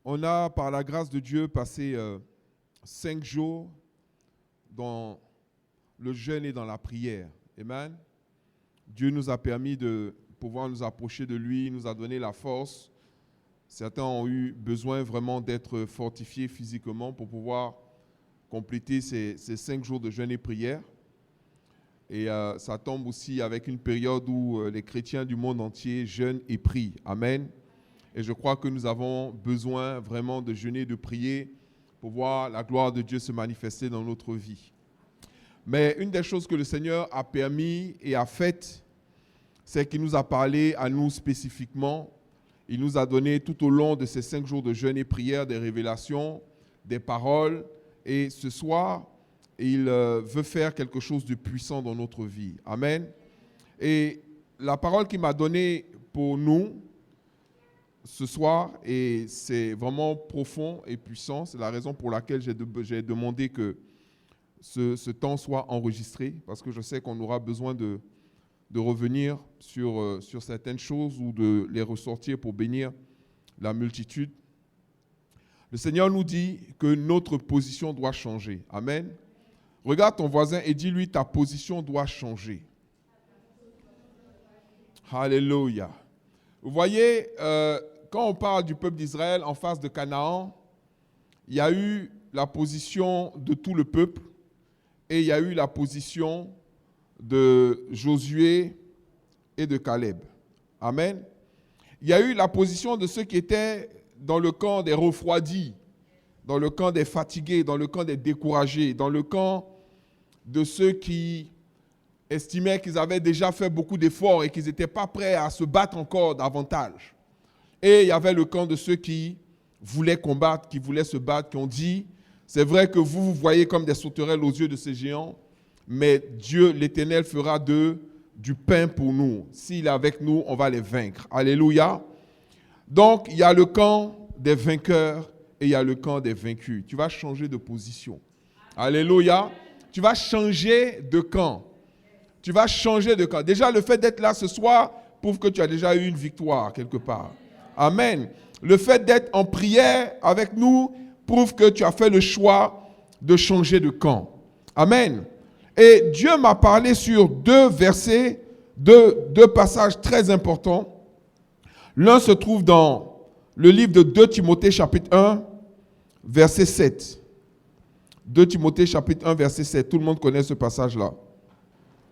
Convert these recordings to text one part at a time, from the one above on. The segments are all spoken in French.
On a, par la grâce de Dieu, passé 5 jours dans le jeûne et dans la prière. Amen. Dieu nous a permis de pouvoir nous approcher de lui, il nous a donné la force. Certains ont eu besoin vraiment d'être fortifiés physiquement pour pouvoir compléter ces 5 jours de jeûne et prière. Et ça tombe aussi avec une période où les chrétiens du monde entier jeûnent et prient. Amen. Et je crois que nous avons besoin vraiment de jeûner et de prier pour voir la gloire de Dieu se manifester dans notre vie. Mais une des choses que le Seigneur a permis et a faites, c'est qu'il nous a parlé à nous spécifiquement. Il nous a donné tout au long de ces 5 jours de jeûne et prière des révélations, des paroles. Et ce soir, il veut faire quelque chose de puissant dans notre vie. Amen. Et la parole qu'il m'a donnée pour nous ce soir, et c'est vraiment profond et puissant, c'est la raison pour laquelle j'ai demandé que ce temps soit enregistré, parce que je sais qu'on aura besoin de revenir sur certaines choses ou de les ressortir pour bénir la multitude. Le Seigneur nous dit que notre position doit changer. Amen. Regarde ton voisin et dis-lui, ta position doit changer. Alléluia. Vous voyez, quand on parle du peuple d'Israël en face de Canaan, il y a eu la position de tout le peuple et il y a eu la position de Josué et de Caleb. Amen. Il y a eu la position de ceux qui étaient dans le camp des refroidis, dans le camp des fatigués, dans le camp des découragés, dans le camp de ceux qui estimaient qu'ils avaient déjà fait beaucoup d'efforts et qu'ils n'étaient pas prêts à se battre encore davantage. Et il y avait le camp de ceux qui voulaient combattre, qui voulaient se battre, qui ont dit, c'est vrai que vous voyez comme des sauterelles aux yeux de ces géants, mais Dieu, l'Éternel, fera du pain pour nous. S'il est avec nous, on va les vaincre. Alléluia. Donc, il y a le camp des vainqueurs et il y a le camp des vaincus. Tu vas changer de position. Alléluia. Tu vas changer de camp. Tu vas changer de camp. Déjà, le fait d'être là ce soir prouve que tu as déjà eu une victoire quelque part. Amen. Le fait d'être en prière avec nous prouve que tu as fait le choix de changer de camp. Amen. Et Dieu m'a parlé sur 2 versets, deux passages très importants. L'un se trouve dans le livre de 2 Timothée chapitre 1, verset 7. 2 Timothée chapitre 1, verset 7. Tout le monde connaît ce passage-là.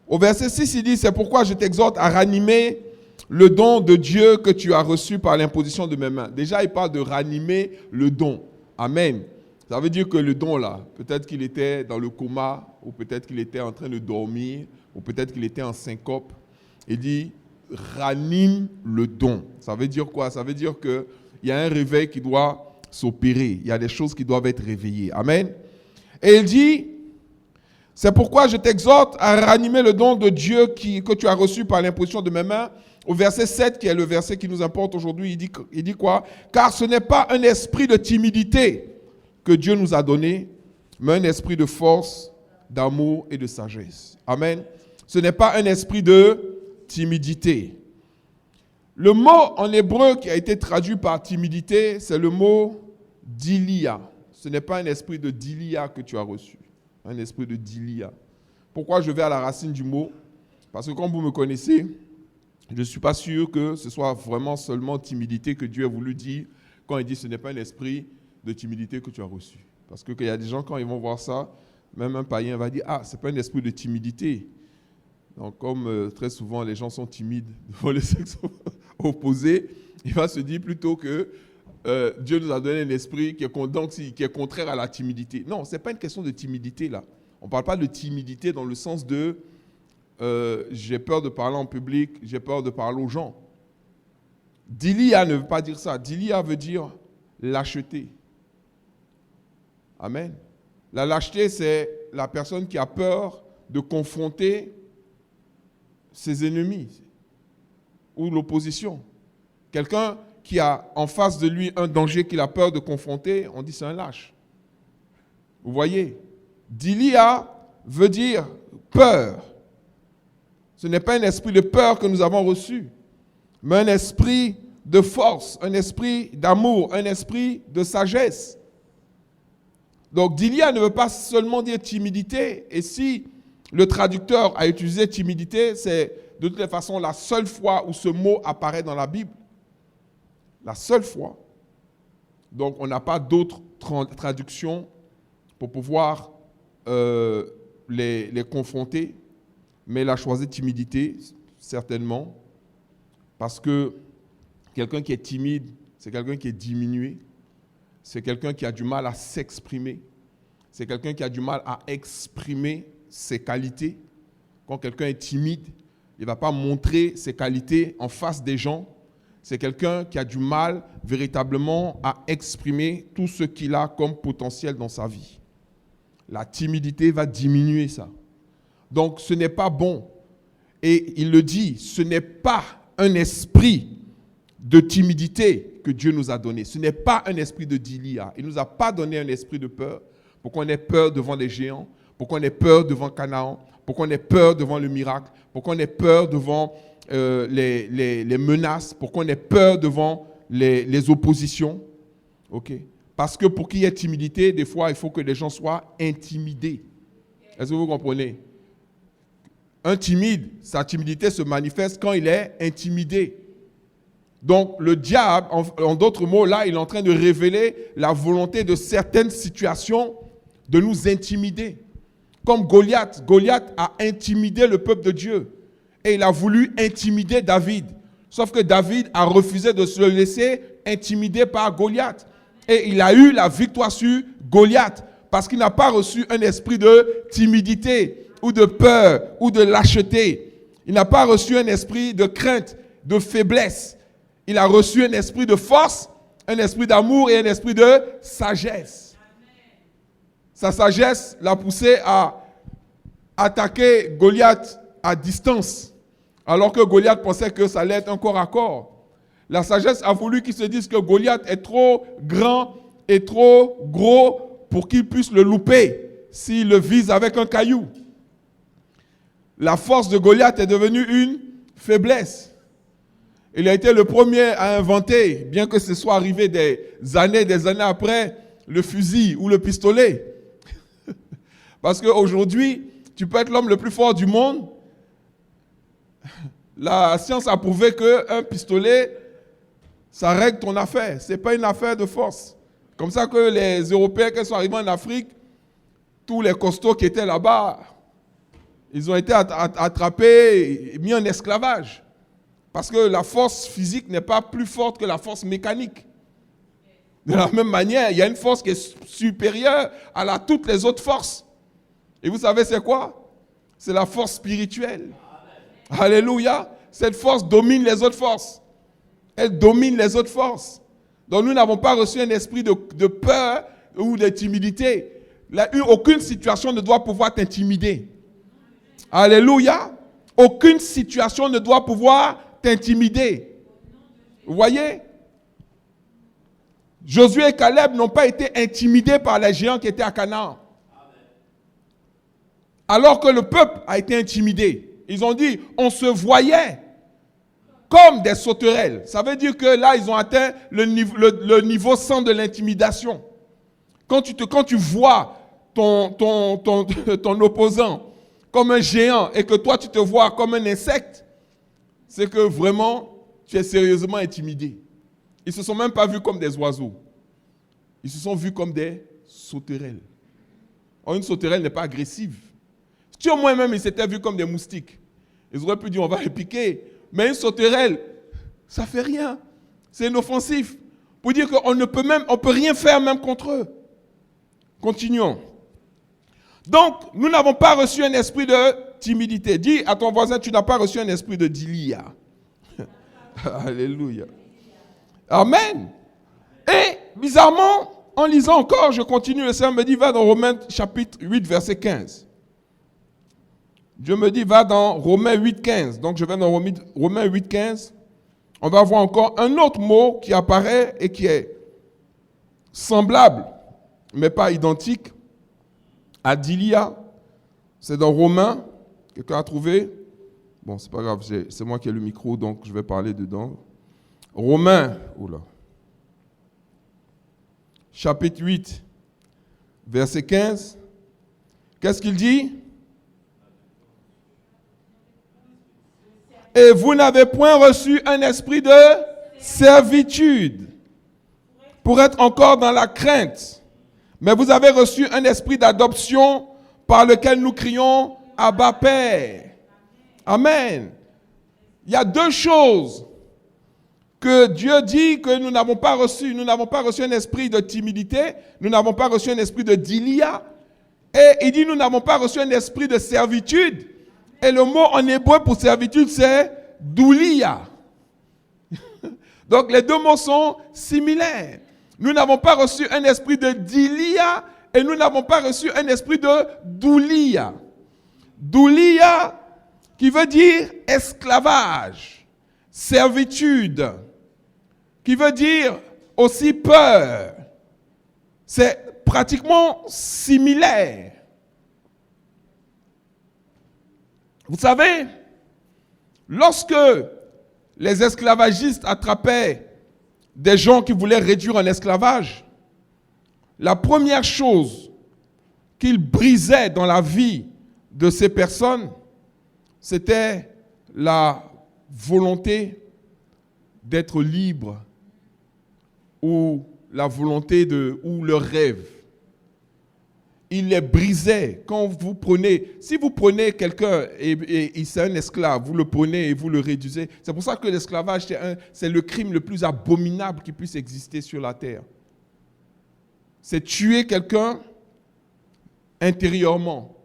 Au verset 6, il dit, c'est pourquoi je t'exhorte à ranimer le don de Dieu que tu as reçu par l'imposition de mes mains. Déjà, il parle de ranimer le don. Amen. Ça veut dire que le don là, peut-être qu'il était dans le coma, ou peut-être qu'il était en train de dormir, ou peut-être qu'il était en syncope. Il dit, ranime le don. Ça veut dire quoi? Ça veut dire qu'il y a un réveil qui doit s'opérer. Il y a des choses qui doivent être réveillées. Amen. Et il dit, c'est pourquoi je t'exhorte à ranimer le don de Dieu que tu as reçu par l'imposition de mes mains. Au verset 7, qui est le verset qui nous importe aujourd'hui, il dit quoi? Car ce n'est pas un esprit de timidité que Dieu nous a donné, mais un esprit de force, d'amour et de sagesse. Amen. Ce n'est pas un esprit de timidité. Le mot en hébreu qui a été traduit par timidité, c'est le mot dilia. Ce n'est pas un esprit de dilia que tu as reçu. Un esprit de dilia. Pourquoi je vais à la racine du mot? Parce que comme vous me connaissez, je ne suis pas sûr que ce soit vraiment seulement timidité que Dieu a voulu dire quand il dit ce n'est pas un esprit de timidité que tu as reçu. Parce qu'il y a des gens, quand ils vont voir ça, même un païen va dire « Ah, ce n'est pas un esprit de timidité ». Donc comme très souvent les gens sont timides devant le sexe opposé, il va se dire plutôt que Dieu nous a donné un esprit qui est contraire à la timidité. Non, ce n'est pas une question de timidité là. On ne parle pas de timidité dans le sens de j'ai peur de parler en public, j'ai peur de parler aux gens. Dilia ne veut pas dire ça. Dilia veut dire lâcheté. Amen. La lâcheté, c'est la personne qui a peur de confronter ses ennemis ou l'opposition. Quelqu'un qui a en face de lui un danger qu'il a peur de confronter, on dit c'est un lâche. Vous voyez, dilia veut dire peur. Ce n'est pas un esprit de peur que nous avons reçu, mais un esprit de force, un esprit d'amour, un esprit de sagesse. Donc, Dilia ne veut pas seulement dire timidité. Et si le traducteur a utilisé timidité, c'est de toute façon la seule fois où ce mot apparaît dans la Bible. La seule fois. Donc, on n'a pas d'autres traductions pour pouvoir les confronter. Mais il a choisi timidité, certainement, parce que quelqu'un qui est timide, c'est quelqu'un qui est diminué. C'est quelqu'un qui a du mal à s'exprimer. C'est quelqu'un qui a du mal à exprimer ses qualités. Quand quelqu'un est timide, il ne va pas montrer ses qualités en face des gens. C'est quelqu'un qui a du mal véritablement à exprimer tout ce qu'il a comme potentiel dans sa vie. La timidité va diminuer ça. Donc, ce n'est pas bon. Et il le dit, ce n'est pas un esprit de timidité que Dieu nous a donné. Ce n'est pas un esprit de Dilia. Il ne nous a pas donné un esprit de peur pour qu'on ait peur devant les géants, pour qu'on ait peur devant Canaan, pour qu'on ait peur devant le miracle, pour qu'on ait peur devant les menaces, pour qu'on ait peur devant les oppositions. Okay? Parce que pour qu'il y ait timidité, des fois, il faut que les gens soient intimidés. Est-ce que vous comprenez? Un timide, sa timidité se manifeste quand il est intimidé. Donc, le diable, en d'autres mots, là, il est en train de révéler la volonté de certaines situations de nous intimider. Comme Goliath. Goliath a intimidé le peuple de Dieu. Et il a voulu intimider David. Sauf que David a refusé de se laisser intimider par Goliath. Et il a eu la victoire sur Goliath. Parce qu'il n'a pas reçu un esprit de timidité, ou de peur, ou de lâcheté. Il n'a pas reçu un esprit de crainte, de faiblesse. Il a reçu un esprit de force, un esprit d'amour et un esprit de sagesse. Sa sagesse l'a poussé à attaquer Goliath à distance, alors que Goliath pensait que ça allait être un corps à corps. La sagesse a voulu qu'il se dise que Goliath est trop grand et trop gros pour qu'il puisse le louper s'il le vise avec un caillou. La force de Goliath est devenue une faiblesse. Il a été le premier à inventer, bien que ce soit arrivé des années après, le fusil ou le pistolet. Parce qu'aujourd'hui, tu peux être l'homme le plus fort du monde. La science a prouvé qu'un pistolet, ça règle ton affaire. Ce n'est pas une affaire de force. Comme ça que les Européens qui sont arrivés en Afrique, tous les costauds qui étaient là-bas, ils ont été attrapés et mis en esclavage. Parce que la force physique n'est pas plus forte que la force mécanique. De la même manière, il y a une force qui est supérieure à toutes les autres forces. Et vous savez c'est quoi? C'est la force spirituelle. Amen. Alléluia. Cette force domine les autres forces. Elle domine les autres forces. Donc nous n'avons pas reçu un esprit de peur ou de timidité. Aucune situation ne doit pouvoir t'intimider. Alléluia. Aucune situation ne doit pouvoir t'intimider. Vous voyez? Josué et Caleb n'ont pas été intimidés par les géants qui étaient à Canaan. Alors que le peuple a été intimidé. Ils ont dit, on se voyait comme des sauterelles. Ça veut dire que là, ils ont atteint le niveau 100 de l'intimidation. Quand tu vois ton opposant comme un géant et que toi, tu te vois comme un insecte, c'est que vraiment, tu es sérieusement intimidé. Ils ne se sont même pas vus comme des oiseaux. Ils se sont vus comme des sauterelles. Or, une sauterelle n'est pas agressive. Si au moins même ils s'étaient vus comme des moustiques, ils auraient pu dire on va les piquer. Mais une sauterelle, ça ne fait rien. C'est inoffensif. Pour dire qu'on ne peut même, on peut rien faire même contre eux. Continuons. Donc, nous n'avons pas reçu un esprit de timidité. Dis à ton voisin, tu n'as pas reçu un esprit de dilia. Alléluia. Amen. Et bizarrement, en lisant encore, je continue, le Seigneur me dit, va dans Romains chapitre 8, verset 15. Dieu me dit, va dans Romains 8, 15. Donc je vais dans Romains 8, 15. On va voir encore un autre mot qui apparaît et qui est semblable, mais pas identique, à dilia. C'est dans Romains. Quelqu'un a trouvé? Bon, c'est pas grave, c'est moi qui ai le micro, donc je vais parler dedans. Romains, chapitre 8, verset 15. Qu'est-ce qu'il dit? Et vous n'avez point reçu un esprit de servitude pour être encore dans la crainte, mais vous avez reçu un esprit d'adoption par lequel nous crions Abba Père. Amen. Il y a deux choses que Dieu dit que nous n'avons pas reçu. Nous n'avons pas reçu un esprit de timidité, nous n'avons pas reçu un esprit de dilia, et il dit nous n'avons pas reçu un esprit de servitude. Et le mot en hébreu pour servitude, c'est doulia. Donc les deux mots sont similaires. Nous n'avons pas reçu un esprit de dilia et nous n'avons pas reçu un esprit de doulia. Doulia qui veut dire esclavage, servitude, qui veut dire aussi peur. C'est pratiquement similaire. Vous savez, lorsque les esclavagistes attrapaient des gens qui voulaient réduire en esclavage, la première chose qu'ils brisaient dans la vie de ces personnes, c'était la volonté d'être libre ou la volonté ou le rêve. Il les brisait. Quand vous prenez, si vous prenez quelqu'un et c'est un esclave, vous le prenez et vous le réduisez. C'est pour ça que l'esclavage, c'est le crime le plus abominable qui puisse exister sur la terre. C'est tuer quelqu'un intérieurement,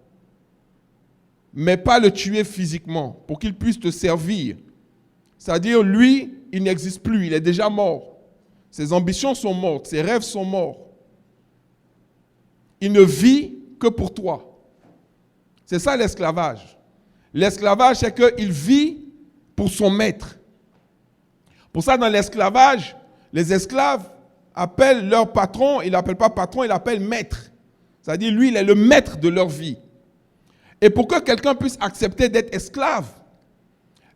mais pas le tuer physiquement, pour qu'il puisse te servir. C'est-à-dire, lui, il n'existe plus, il est déjà mort. Ses ambitions sont mortes, ses rêves sont morts. Il ne vit que pour toi. C'est ça l'esclavage. L'esclavage, c'est qu'il vit pour son maître. Pour ça, dans l'esclavage, les esclaves appellent leur patron, ils l'appellent pas patron, ils l'appellent maître. C'est-à-dire, lui, il est le maître de leur vie. Et pour que quelqu'un puisse accepter d'être esclave,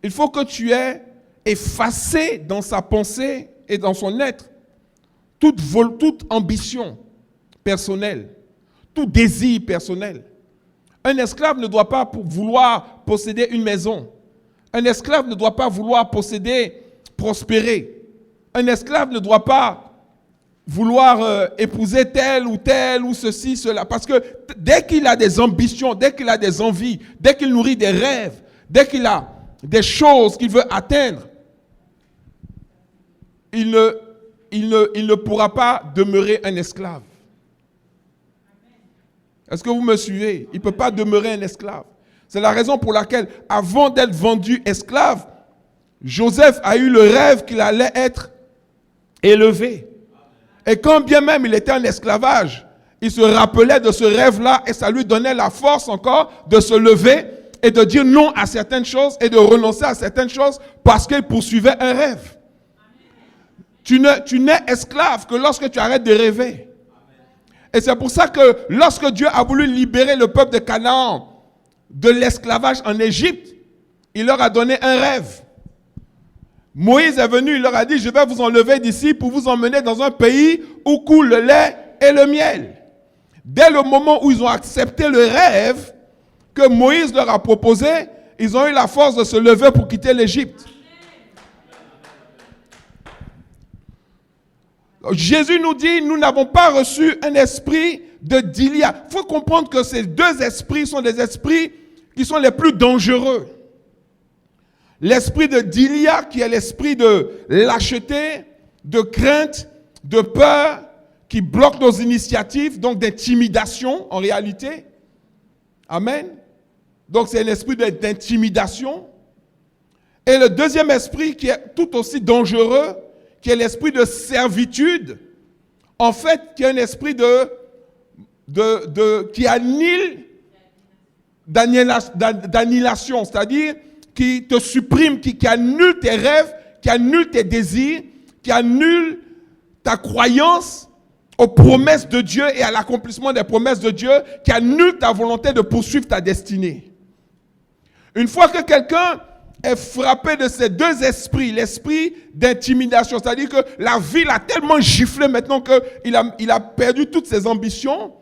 il faut que tu aies effacé dans sa pensée et dans son être toute ambition personnelle, tout désir personnel. Un esclave ne doit pas vouloir posséder une maison. Un esclave ne doit pas vouloir prospérer. Un esclave ne doit pas vouloir épouser tel ou ceci, cela. Parce que dès qu'il a des ambitions, dès qu'il a des envies, dès qu'il nourrit des rêves, dès qu'il a des choses qu'il veut atteindre, il ne pourra pas demeurer un esclave. Est-ce que vous me suivez? Il ne peut pas demeurer un esclave. C'est la raison pour laquelle, avant d'être vendu esclave, Joseph a eu le rêve qu'il allait être élevé. Et quand bien même il était en esclavage, il se rappelait de ce rêve-là et ça lui donnait la force encore de se lever et de dire non à certaines choses et de renoncer à certaines choses parce qu'il poursuivait un rêve. Tu n'es esclave que lorsque tu arrêtes de rêver. Et c'est pour ça que lorsque Dieu a voulu libérer le peuple de Canaan de l'esclavage en Égypte, il leur a donné un rêve. Moïse est venu, il leur a dit, je vais vous enlever d'ici pour vous emmener dans un pays où coule le lait et le miel. Dès le moment où ils ont accepté le rêve que Moïse leur a proposé, ils ont eu la force de se lever pour quitter l'Égypte. Jésus nous dit, nous n'avons pas reçu un esprit de dilia. Il faut comprendre que ces deux esprits sont des esprits qui sont les plus dangereux. L'esprit de dilia, qui est l'esprit de lâcheté, de crainte, de peur, qui bloque nos initiatives, donc d'intimidation en réalité. Amen. Donc c'est un esprit d'intimidation. Et le deuxième esprit qui est tout aussi dangereux, qui est l'esprit de servitude, en fait, qui est un esprit qui annule, d'annihilation, c'est-à-dire qui te supprime, qui annule tes rêves, qui annule tes désirs, qui annule ta croyance aux promesses de Dieu et à l'accomplissement des promesses de Dieu, qui annule ta volonté de poursuivre ta destinée. Une fois que quelqu'un est frappé de ces deux esprits, l'esprit d'intimidation, c'est-à-dire que la vie l'a tellement giflé maintenant qu'il a perdu toutes ses ambitions,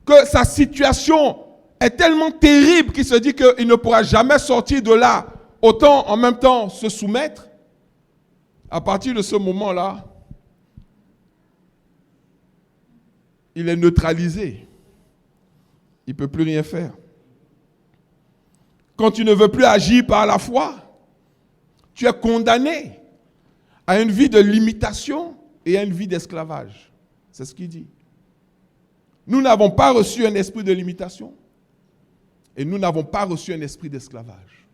que sa situation est tellement terrible qu'il se dit qu'il ne pourra jamais sortir de là, autant en même temps se soumettre. À partir de ce moment-là, il est neutralisé. Il ne peut plus rien faire. Quand tu ne veux plus agir par la foi, tu es condamné à une vie de limitation et à une vie d'esclavage. C'est ce qu'il dit. Nous n'avons pas reçu un esprit de limitation et nous n'avons pas reçu un esprit d'esclavage.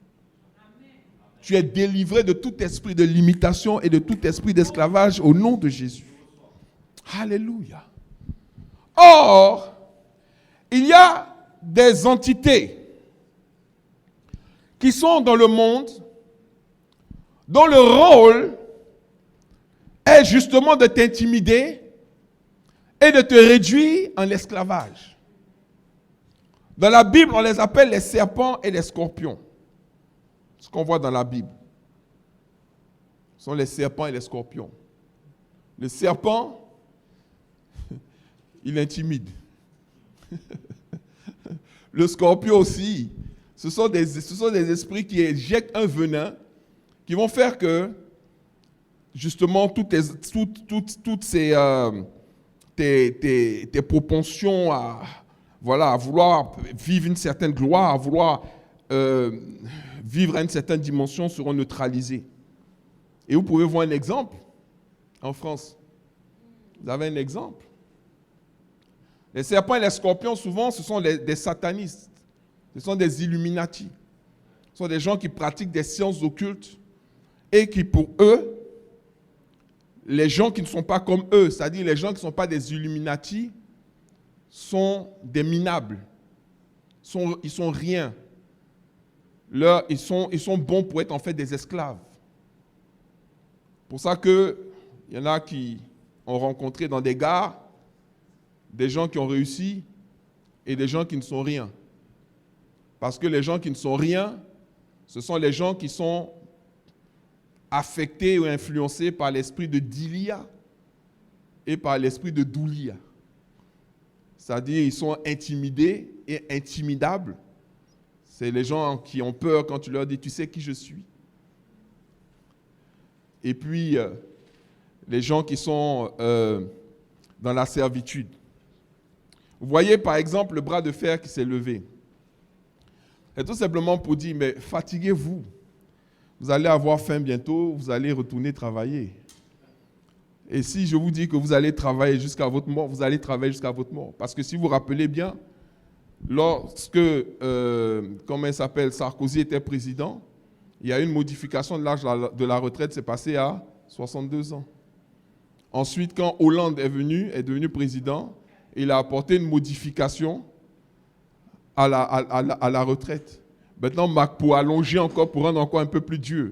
Tu es délivré de tout esprit de limitation et de tout esprit d'esclavage au nom de Jésus. Alléluia. Or, il y a des entités qui sont dans le monde, dont le rôle est justement de t'intimider et de te réduire en esclavage. Dans la Bible, on les appelle les serpents et les scorpions. Ce qu'on voit dans la Bible, ce sont les serpents et les scorpions. Le serpent, il intimide. Le scorpion aussi, ce sont des esprits qui éjectent un venin qui vont faire que, justement, toutes tes propensions à vouloir vivre une certaine gloire, à vouloir vivre à une certaine dimension seront neutralisées. Et vous pouvez voir un exemple en France. Vous avez un exemple. Les serpents et les scorpions, souvent, ce sont des satanistes. Ce sont des Illuminati. Ce sont des gens qui pratiquent des sciences occultes et qui, pour eux, les gens qui ne sont pas comme eux, c'est-à-dire les gens qui ne sont pas des Illuminati, sont des minables. Ils sont rien. Ils sont bons pour être en fait des esclaves. Pour ça qu'il y en a qui ont rencontré dans des gares des gens qui ont réussi et des gens qui ne sont rien. Parce que les gens qui ne sont rien, ce sont les gens qui sont affectés ou influencés par l'esprit de Dilia et par l'esprit de Doulia. C'est-à-dire ils sont intimidés et intimidables. C'est les gens qui ont peur quand tu leur dis « tu sais qui je suis ». Et puis, les gens qui sont dans la servitude. Vous voyez par exemple le bras de fer qui s'est levé. C'est tout simplement pour dire, mais fatiguez-vous. Vous allez avoir faim bientôt, vous allez retourner travailler. Et si je vous dis que vous allez travailler jusqu'à votre mort, vous allez travailler jusqu'à votre mort. Parce que si vous vous rappelez bien, lorsque, Sarkozy était président, il y a eu une modification de l'âge de la retraite, c'est passé à 62 ans. Ensuite, quand Hollande est devenu président, il a apporté une modification à la retraite. Maintenant, pour allonger encore, pour rendre encore un peu plus dur.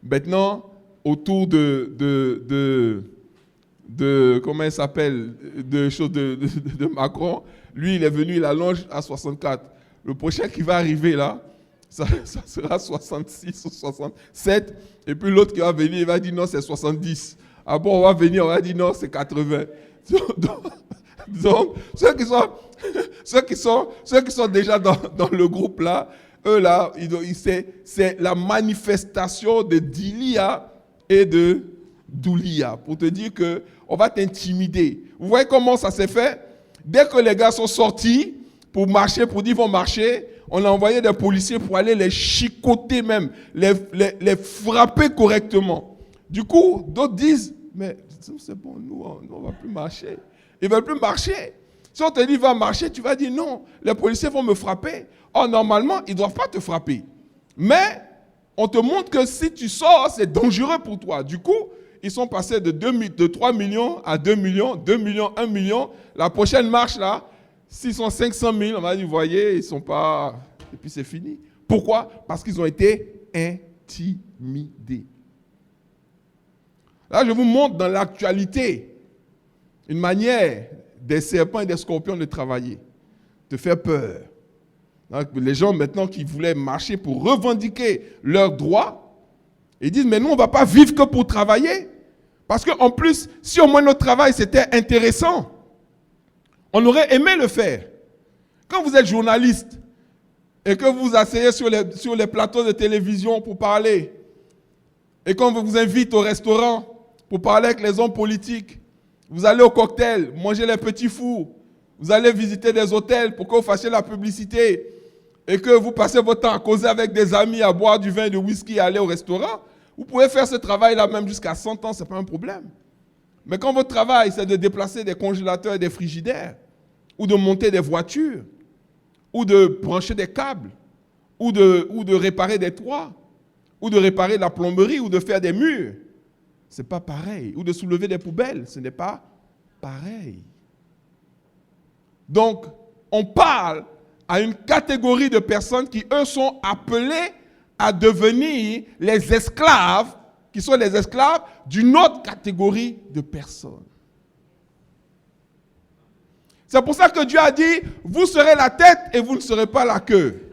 Maintenant, autour de Macron, lui, il est venu, il allonge à 64. Le prochain qui va arriver là, ça sera 66 ou 67. Et puis l'autre qui va venir, il va dire non, c'est 70. Ah bon, on va venir, on va dire non, c'est 80. Donc, ceux qui sont déjà dans le groupe là, eux là, c'est la manifestation de Dilia et de Doulia pour te dire qu'on va t'intimider. Vous voyez comment ça s'est fait? Dès que les gars sont sortis pour marcher, pour dire qu'ils vont marcher, on a envoyé des policiers pour aller les chicoter même, les frapper correctement. Du coup, d'autres disent, mais c'est bon, nous on ne va plus marcher. Ils ne veulent plus marcher. Si on te dit va marcher, tu vas dire non, les policiers vont me frapper. Or, normalement, ils ne doivent pas te frapper. Mais on te montre que si tu sors, c'est dangereux pour toi. Du coup, ils sont passés de 3 millions à 2 millions, 2 millions, 1 million. La prochaine marche là, s'ils sont 500 000, on va dire, vous voyez, ils ne sont pas... Et puis c'est fini. Pourquoi? Parce qu'ils ont été intimidés. Là, je vous montre dans l'actualité une manière des serpents et des scorpions de travailler, de faire peur. Donc, les gens maintenant qui voulaient marcher pour revendiquer leurs droits, ils disent, mais nous, on ne va pas vivre que pour travailler. Parce qu'en plus, si au moins notre travail, c'était intéressant, on aurait aimé le faire. Quand vous êtes journaliste et que vous vous asseyez sur les plateaux de télévision pour parler, et qu'on vous invite au restaurant pour parler avec les hommes politiques, vous allez au cocktail, manger les petits fours, vous allez visiter des hôtels pour que vous fassiez la publicité et que vous passez votre temps à causer avec des amis, à boire du vin, du whisky, à aller au restaurant, vous pouvez faire ce travail-là même jusqu'à 100 ans, ce n'est pas un problème. Mais quand votre travail, c'est de déplacer des congélateurs et des frigidaires, ou de monter des voitures, ou de brancher des câbles, ou de réparer des toits, ou de réparer la plomberie, ou de faire des murs, ce n'est pas pareil. Ou de soulever des poubelles, ce n'est pas pareil. Donc, on parle à une catégorie de personnes qui, eux, sont appelés à devenir les esclaves, qui sont les esclaves d'une autre catégorie de personnes. C'est pour ça que Dieu a dit, vous serez la tête et vous ne serez pas la queue.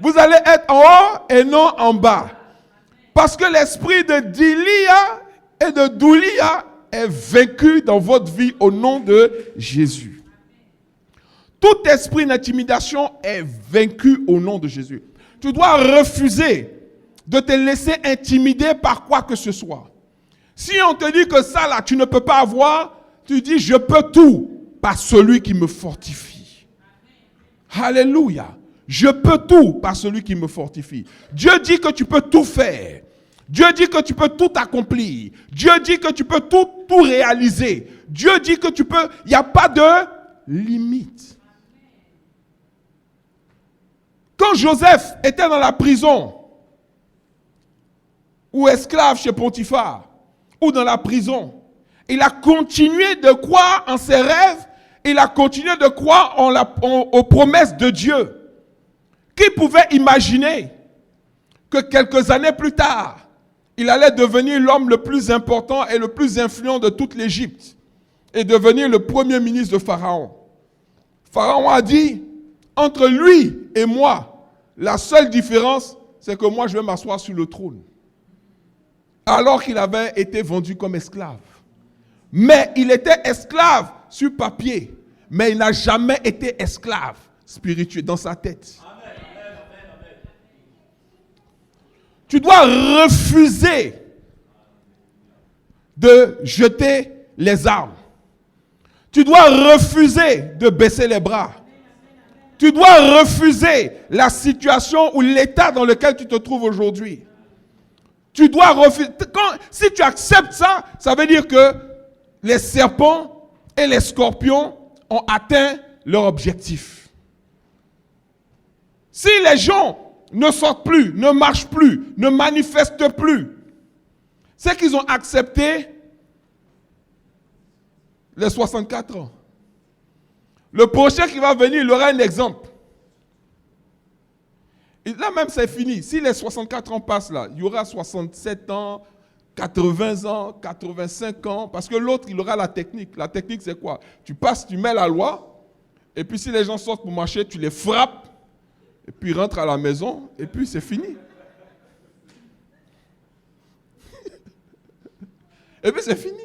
Vous allez être en haut et non en bas. Parce que l'esprit de Dilia et de Doulia est vaincu dans votre vie au nom de Jésus. Tout esprit d'intimidation est vaincu au nom de Jésus. Tu dois refuser de te laisser intimider par quoi que ce soit. Si on te dit que ça là, tu ne peux pas avoir, tu dis je peux tout par celui qui me fortifie. Alléluia. Je peux tout par celui qui me fortifie. Dieu dit que tu peux tout faire. Dieu dit que tu peux tout accomplir. Dieu dit que tu peux tout réaliser. Dieu dit que tu peux, il n'y a pas de limite. Quand Joseph était dans la prison, ou esclave chez Potiphar, ou dans la prison, il a continué de croire en ses rêves, il a continué de croire aux promesses de Dieu. Qui pouvait imaginer que quelques années plus tard, il allait devenir l'homme le plus important et le plus influent de toute l'Égypte et devenir le premier ministre de Pharaon. Pharaon a dit, entre lui et moi, la seule différence, c'est que moi je vais m'asseoir sur le trône. Alors qu'il avait été vendu comme esclave. Mais il était esclave sur papier, mais il n'a jamais été esclave spirituel dans sa tête. Tu dois refuser de jeter les armes. Tu dois refuser de baisser les bras. Tu dois refuser la situation ou l'état dans lequel tu te trouves aujourd'hui. Tu dois refuser. Si tu acceptes ça, ça veut dire que les serpents et les scorpions ont atteint leur objectif. Si les gens ne sortent plus, ne marchent plus, ne manifestent plus, c'est qu'ils ont accepté les 64 ans. Le prochain qui va venir, il aura un exemple. Et là même, c'est fini. Si les 64 ans passent là, il y aura 67 ans, 80 ans, 85 ans, parce que l'autre, il aura la technique. La technique, c'est quoi? Tu passes, tu mets la loi, et puis si les gens sortent pour marcher, tu les frappes, et puis ils rentrent à la maison, et puis c'est fini. Et puis c'est fini.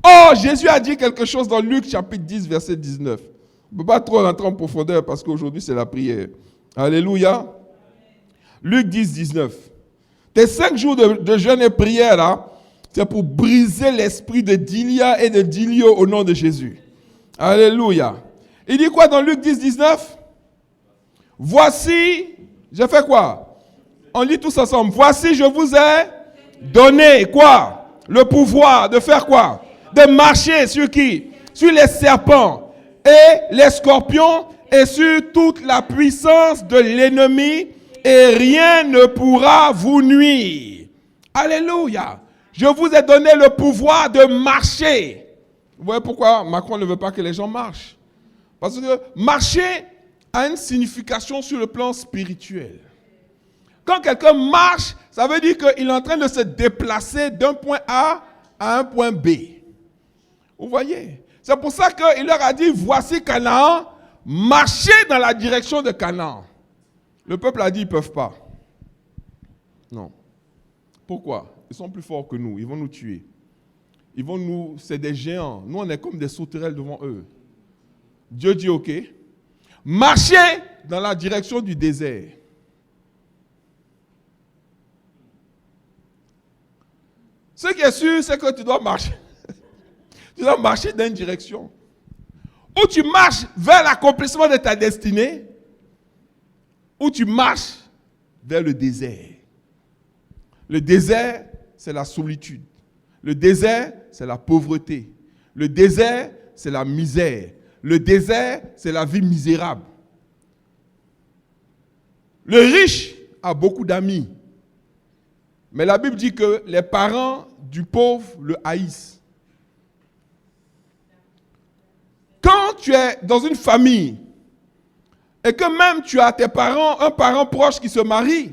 Oh, Jésus a dit quelque chose dans Luc chapitre 10, verset 19. On ne peut pas trop rentrer en profondeur parce qu'aujourd'hui c'est la prière. Alléluia. Luc 10, 19. Tes 5 jours de jeûne et prière là, c'est pour briser l'esprit de Dilia et de Dilio au nom de Jésus. Alléluia. Il dit quoi dans Luc 10, 19? Voici, j'ai fait quoi? On lit tous ensemble. Voici, je vous ai donné quoi? Le pouvoir de faire quoi? De marcher sur qui? Sur les serpents et les scorpions et sur toute la puissance de l'ennemi et rien ne pourra vous nuire. Alléluia. Je vous ai donné le pouvoir de marcher. Vous voyez pourquoi Macron ne veut pas que les gens marchent? Parce que marcher a une signification sur le plan spirituel. Quand quelqu'un marche, ça veut dire qu'il est en train de se déplacer d'un point A à un point B. Vous voyez? C'est pour ça qu'il leur a dit, voici Canaan, marchez dans la direction de Canaan. Le peuple a dit, ils ne peuvent pas. Non. Pourquoi? Ils sont plus forts que nous, ils vont nous tuer. C'est des géants. Nous, on est comme des sauterelles devant eux. Dieu dit, ok, marchez dans la direction du désert. Ce qui est sûr, c'est que tu dois marcher. Tu dois marcher dans une direction. Ou tu marches vers l'accomplissement de ta destinée, ou tu marches vers le désert. Le désert, c'est la solitude. Le désert, c'est la pauvreté. Le désert, c'est la misère. Le désert, c'est la vie misérable. Le riche a beaucoup d'amis. Mais la Bible dit que les parents du pauvre le haïssent. Quand tu es dans une famille et que même tu as un parent proche qui se marie,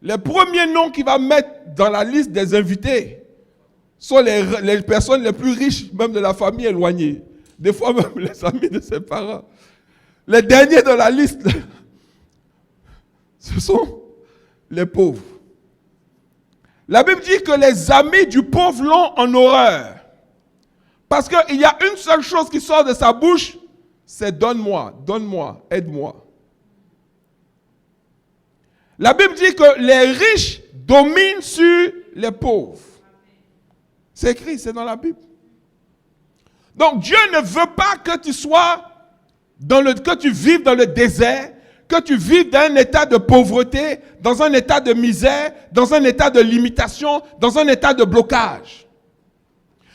les premiers noms qu'il va mettre dans la liste des invités sont les personnes les plus riches, même de la famille éloignée. Des fois même les amis de ses parents. Les derniers de la liste, ce sont les pauvres. La Bible dit que les amis du pauvre l'ont en horreur. Parce qu'il y a une seule chose qui sort de sa bouche, c'est donne-moi, donne-moi, aide-moi. La Bible dit que les riches dominent sur les pauvres. C'est écrit, c'est dans la Bible. Donc Dieu ne veut pas que tu sois que tu vives dans le désert, que tu vives dans un état de pauvreté, dans un état de misère, dans un état de limitation, dans un état de blocage.